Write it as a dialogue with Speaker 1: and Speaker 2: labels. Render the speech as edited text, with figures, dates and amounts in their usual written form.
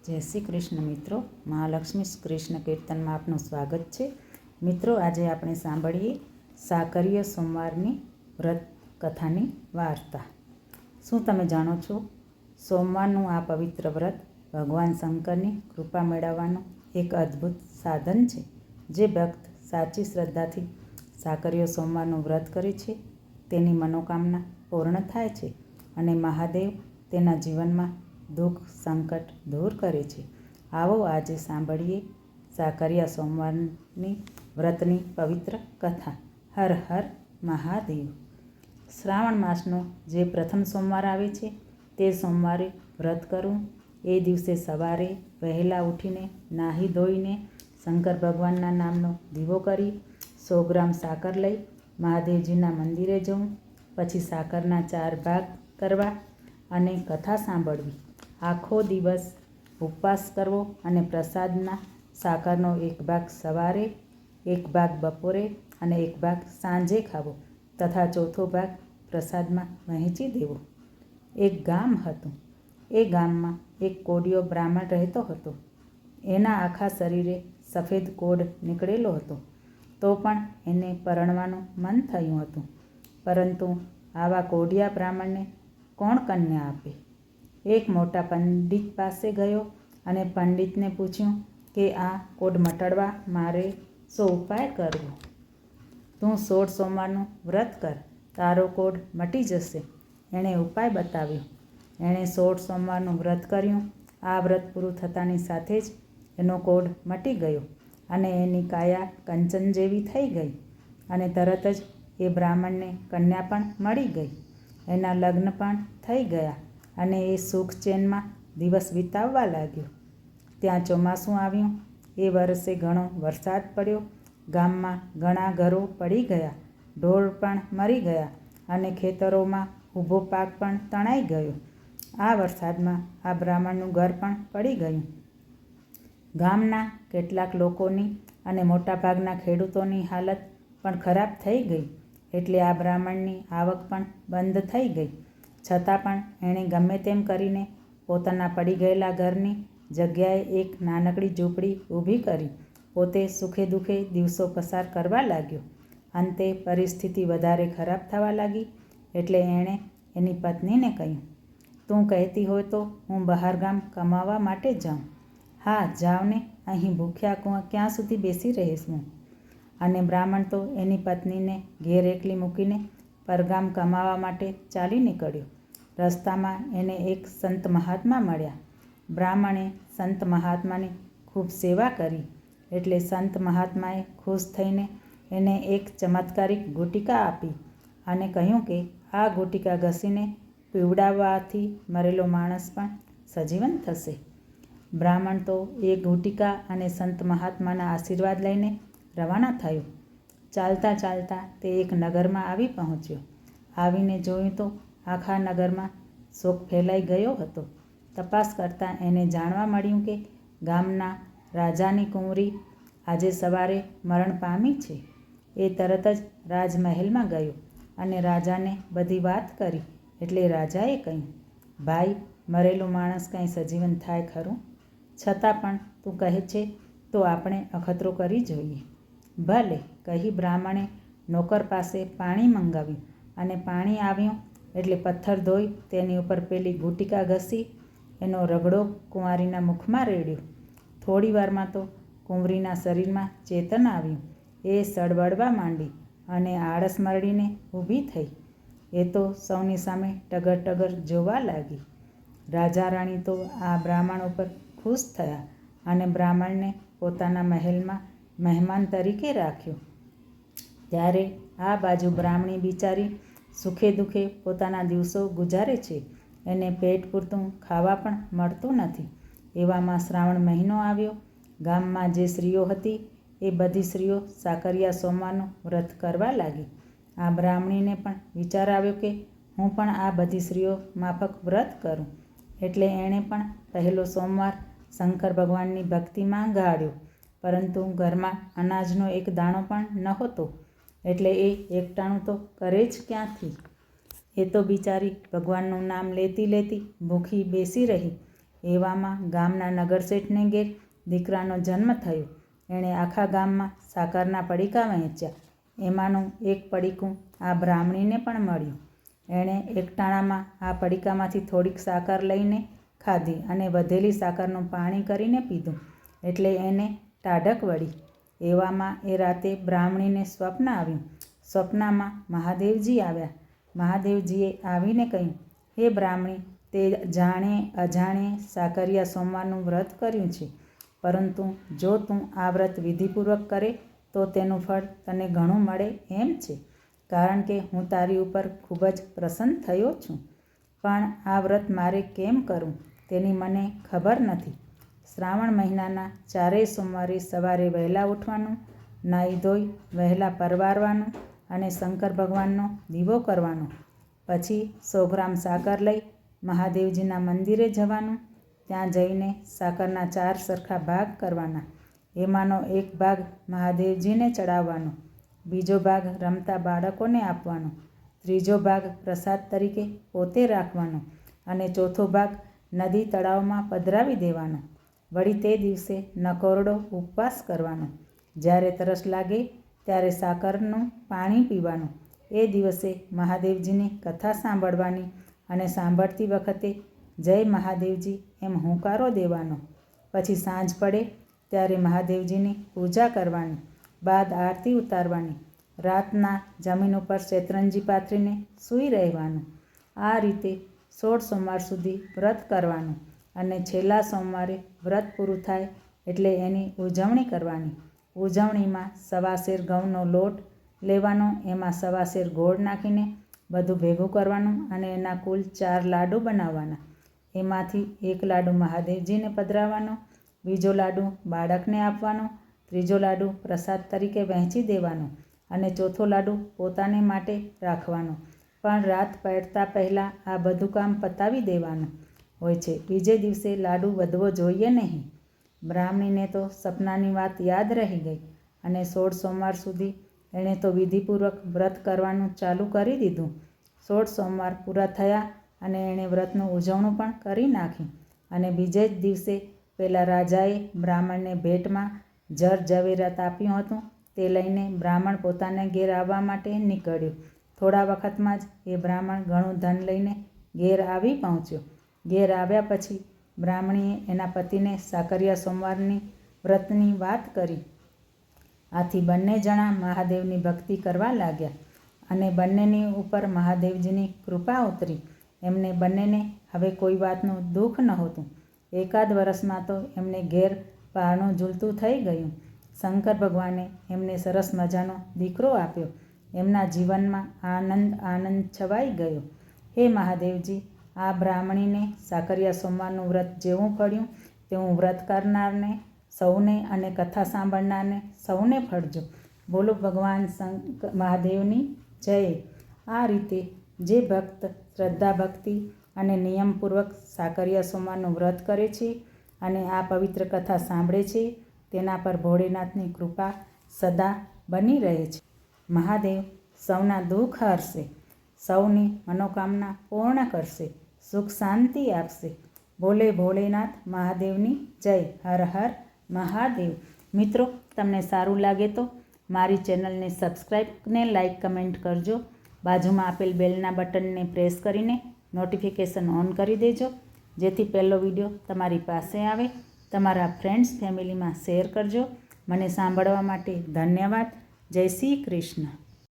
Speaker 1: જય શ્રી કૃષ્ણ મિત્રો, મહાલક્ષ્મી કૃષ્ણ કીર્તનમાં આપનું સ્વાગત છે. મિત્રો, આજે આપણે સાંભળીએ સાકરીય સોમવારની વ્રત કથાની વાર્તા. શું તમે જાણો છો? સોમવારનું આ પવિત્ર વ્રત ભગવાન શંકરની કૃપા મેળવવાનું એક અદ્ભુત સાધન છે. જે ભક્ત સાચી શ્રદ્ધાથી સાકરીય સોમવારનું વ્રત કરે છે તેની મનોકામના પૂર્ણ થાય છે અને મહાદેવ તેના જીવનમાં દુઃખ સંકટ દૂર કરે છે. આવો આજે સાંભળીએ સાકરીયા સોમવારની વ્રતની પવિત્ર કથા. હર હર મહાદેવ. શ્રાવણ માસનો જે પ્રથમ સોમવાર આવે છે તે સોમવારે વ્રત કરવું. એ દિવસે સવારે વહેલા ઉઠીને નાહી ધોઈને શંકર ભગવાનના નામનો દીવો કરી 100 ગ્રામ સાકર લઈ મહાદેવજીના મંદિરે જવું. પછી સાકરના 4 ભાગ કરવા અને કથા સાંભળવી. આખો દિવસ ઉપવાસ કરવો અને પ્રસાદના સાકરનો 1 ભાગ સવારે, 1 ભાગ બપોરે અને 1 ભાગ સાંજે ખાવો તથા ચોથો ભાગ પ્રસાદમાં વહેંચી દેવો. એક ગામ હતું. એ ગામમાં એક કોડિયો બ્રાહ્મણ રહેતો હતો. એના આખા શરીરે સફેદ કોડ નીકળેલો હતો. તો પણ એને પરણવાનું મન થયું હતું. પરંતુ આવા કોડિયા બ્રાહ્મણને કોણ કન્યા આપે? એક મોટા પંડિત પાસે ગયો અને પંડિતને પૂછ્યું કે આ કોડ મટાડવા મારે શો ઉપાય કરવો? તું 16 સોમવારનું વ્રત કર, તારો કોડ મટી જશે. એણે ઉપાય બતાવ્યો. એણે 16 સોમવારનું વ્રત કર્યું. આ વ્રત પૂરું થતાની સાથે જ એનો કોડ મટી ગયો અને એની કાયા કંચન જેવી થઈ ગઈ અને તરત જ એ બ્રાહ્મણને કન્યા પણ મળી ગઈ. એના લગ્ન પણ થઈ ગયા અને એ સુખ ચેનમાં દિવસ વિતાવવા લાગ્યો. ત્યાં ચોમાસું આવ્યું. એ વર્ષે ઘણો વરસાદ પડ્યો. ગામમાં ઘણા ઘરો પડી ગયા, ઢોર પણ મરી ગયા અને ખેતરોમાં ઊભો પાક પણ તણાઈ ગયો. આ વરસાદમાં આ બ્રાહ્મણનું ઘર પણ પડી ગયું. ગામના કેટલાક લોકોની અને મોટાભાગના ખેડૂતોની હાલત પણ ખરાબ થઈ ગઈ. એટલે આ બ્રાહ્મણની આવક પણ બંધ થઈ ગઈ. છતાં પણ એણે ગમે તેમ કરીને પોતાના પડી ગયેલા ઘરની જગ્યાએ એક નાનકડી ઝૂંપડી ઊભી કરી પોતે સુખે દુઃખે દિવસો પસાર કરવા લાગ્યો. અંતે પરિસ્થિતિ વધારે ખરાબ થવા લાગી. એટલે એણે એની પત્નીને કહ્યું, તું કહેતી હોય તો હું બહારગામ કમાવા માટે જાઉં. હા, જાઉં ને, અહીં ભૂખ્યા ક્યાં સુધી બેસી રહીશ હું? અને બ્રાહ્મણ તો એની પત્નીને ઘેર એકલી મૂકીને પરગામ કમાવા માટે ચાલી નીકળ્યો. રસ્તામાં એને એક સંત મહાત્મા મળ્યા. બ્રાહ્મણે સંત મહાત્માની ખૂબ સેવા કરી. એટલે સંત મહાત્માએ ખુશ થઈને એને એક ચમત્કારિક ગુટિકા આપી અને કહ્યું કે આ ગુટિકા ઘસીને પીવડાવવાથી મરેલો માણસ પણ સજીવન થશે. બ્રાહ્મણ તો એ ગુટિકા અને સંત મહાત્માના આશીર્વાદ લઈને રવાના થયો. ચાલતા ચાલતા તે એક નગરમાં આવી પહોંચ્યો. આવીને જોયું તો આખા નગરમાં શોક ફેલાઈ ગયો હતો. તપાસ કરતાં એને જાણવા મળ્યું કે ગામના રાજાની કુંવરી આજે સવારે મરણ પામી છે. એ તરત જ રાજમહેલમાં ગયો અને રાજાને બધી વાત કરી. એટલે રાજાએ કહ્યું, ભાઈ, મરેલું માણસ કંઈ સજીવન થાય ખરું? છતાં પણ તું કહે છે તો આપણે અખતરો કરી જોઈએ. ભલે, કહી બ્રાહ્મણે નોકર પાસે પાણી મંગાવ્યું અને પાણી આવ્યું એટલે પથ્થર ધોઈ તેની ઉપર પેલી ગુટિકા ઘસી એનો રગડો કુંવારીના મુખમાં રેડ્યો. થોડી વારમાં તો કુંવરીના શરીરમાં ચેતન આવ્યું. એ સળવળવા માંડી અને આળસ મરડીને ઊભી થઈ. એ તો સૌની સામે ટગર ટગર જોવા લાગી. રાજા રાણી તો આ બ્રાહ્મણ ઉપર ખુશ થયા અને બ્રાહ્મણને પોતાના મહેલમાં મહેમાન તરીકે રાખ્યો. ત્યારે આ બાજુ બ્રાહ્મણી બિચારી સુખે દુઃખે પોતાના દિવસો ગુજારે છે. એને પેટ પૂરતું ખાવા પણ મળતું નથી. એવામાં શ્રાવણ મહિનો આવ્યો. ગામમાં જે સ્ત્રીઓ હતી એ બધી સ્ત્રીઓ સાકરીયા સોમવારનું વ્રત કરવા લાગી. આ બ્રાહ્મણીને પણ વિચાર આવ્યો કે હું પણ આ બધી સ્ત્રીઓ માફક વ્રત કરું. એટલે એણે પણ પહેલો સોમવાર શંકર ભગવાનની ભક્તિમાં ગાળ્યો. પરંતુ ઘરમાં અનાજનો એક દાણો પણ નહોતો. એટલે એ એકટાણું તો કરે જ ક્યાંથી? એ તો બિચારી ભગવાનનું નામ લેતી લેતી ભૂખી બેસી રહી. એવામાં ગામના નગરશેઠને ઘેર દીકરાનો જન્મ થયો. એણે આખા ગામમાં સાકરના પડીકા વહેંચ્યા. એમાંનું એક પડીકું આ બ્રાહ્મણીને પણ મળ્યું. એણે એકટાણામાં આ પડીકામાંથી થોડીક સાકર લઈને ખાધી અને વધેલી સાકરનું પાણી કરીને પીધું. એટલે એને ટાઢક વળી. એવામાં એ રાતે બ્રાહ્મણીને સ્વપ્ન આવ્યું. સ્વપ્નમાં મહાદેવજી આવ્યા. મહાદેવજીએ આવીને કહ્યું, હે બ્રાહ્મણી, તે જાણે અજાણે સાકરિયા સોમવારનું વ્રત કર્યું છે, પરંતુ જો તું આ વ્રત વિધિપૂર્વક કરે તો તેનું ફળ તને ઘણું મળે એમ છે, કારણ કે હું તારી ઉપર ખૂબ જ પ્રસન્ન થયો છું. પણ આ વ્રત મારે કેમ કરવું તેની મને ખબર નથી. શ્રાવણ મહિનાના 4 સોમવારે સવારે વહેલા ઉઠવાનું, નાહી ધોઈ વહેલા પરવારવાનું અને શંકર ભગવાનનો દીવો કરવાનો. પછી 100 ગ્રામ સાકર લઈ મહાદેવજીના મંદિરે જવાનું. ત્યાં જઈને સાકરના 4 સરખા ભાગ કરવાના. એમાંનો એક ભાગ મહાદેવજીને ચડાવવાનો, બીજો ભાગ રમતા બાળકોને આપવાનો, ત્રીજો ભાગ પ્રસાદ તરીકે પોતે રાખવાનો અને ચોથો ભાગ નદી તળાવમાં પધરાવી દેવાનો. વળી તે દિવસે નકોરડો ઉપવાસ કરવાનો. જ્યારે તરસ લાગે ત્યારે સાકરનું પાણી પીવાનું. એ દિવસે મહાદેવજીની કથા સાંભળવાની અને સાંભળતી વખતે જય મહાદેવજી એમ હુંકારો દેવાનો. પછી સાંજ પડે ત્યારે મહાદેવજીની પૂજા કરવાની. બાદ આરતી ઉતારવાની. રાતના જમીન ઉપર શેતરંજી પાથરીને સૂઈ રહેવાનું. આ રીતે 16 સોમવાર સુધી વ્રત કરવાનું અને છેલ્લા સોમવારે વ્રત પૂરું થાય એટલે એની ઉજવણી કરવાની. ઉજવણીમાં 1.25 સેર ઘઉંનો લોટ લેવાનો, એમાં 1.25 સેર ગોળ નાખીને બધું ભેગું કરવાનું અને એના કુલ 4 લાડુ બનાવવાના. એમાંથી એક લાડુ મહાદેવજીને પધરાવવાનો, બીજો લાડુ બાળકને આપવાનો, ત્રીજો લાડુ પ્રસાદ તરીકે વહેંચી દેવાનો અને ચોથો લાડુ પોતાને માટે રાખવાનો. પણ રાત પડતા પહેલાં આ બધું કામ પતાવી દેવાનું હોય છે. બીજે દિવસે લાડુ વધવો જોઈએ નહીં. બ્રાહ્મણીને તો સપનાની વાત યાદ રહી ગઈ અને 16 સોમવાર સુધી એણે તો વિધિપૂર્વક વ્રત કરવાનું ચાલુ કરી દીધું. 16 સોમવાર પૂરા થયા અને એણે વ્રતનું ઉજવણું પણ કરી નાખ્યું. અને બીજે જ દિવસે પેલા રાજાએ બ્રાહ્મણને ભેટમાં જર ઝવેરાત આપ્યું હતું. તે લઈને બ્રાહ્મણ પોતાને ઘેર આવવા માટે નીકળ્યો. થોડા વખતમાં જ એ બ્રાહ્મણ ઘણું ધન લઈને ઘેર આવી પહોંચ્યો. ઘેર આવ્યા પછી બ્રાહ્મણીએ એના પતિને સાકરિયા સોમવારની વ્રતની વાત કરી. આથી બંને જણા મહાદેવની ભક્તિ કરવા લાગ્યા અને બંનેની ઉપર મહાદેવજીની કૃપા ઉતરી. એમને બંનેને હવે કોઈ વાતનું દુઃખ નહોતું. એકાદ વર્ષમાં તો એમને ઘેર પારણું ઝૂલતું થઈ ગયું. શંકર ભગવાને એમને સરસ મજાનો દીકરો આપ્યો. એમના જીવનમાં આનંદ છવાઈ ગયો. હે મહાદેવજી, આ બ્રાહ્મણીને સાકરિયા સોમવારનું વ્રત જેવું ફળ્યું તેવું વ્રત કરનારને સૌને અને કથા સાંભળનારને સૌને ફળજો. બોલો ભગવાન મહાદેવની જય. આ રીતે જે ભક્ત શ્રદ્ધા ભક્તિ અને નિયમપૂર્વક સાકરિયા સોમવારનું વ્રત કરે છે અને આ પવિત્ર કથા સાંભળે છે તેના પર ભોળેનાથની કૃપા સદા બની રહે છે. મહાદેવ સૌના દુઃખ હરશે, સૌની મનોકામના પૂર્ણ કરશે, સુખ શાંતિ આપશે. બોલે ભોળેનાથ મહાદેવની જય. હર હર મહાદેવ. મિત્રો, તમને સારું લાગે તો મારી ચેનલને સબસ્ક્રાઈબ ને લાઈક કમેન્ટ કરજો. બાજુમાં આપેલ બેલના બટનને પ્રેસ કરીને નોટિફિકેશન ઓન કરી દેજો, જેથી પહેલો વિડીયો તમારી પાસે આવે. તમારા ફ્રેન્ડ્સ ફેમિલીમાં શેર કરજો. મને સાંભળવા માટે ધન્યવાદ. જય શ્રી કૃષ્ણ.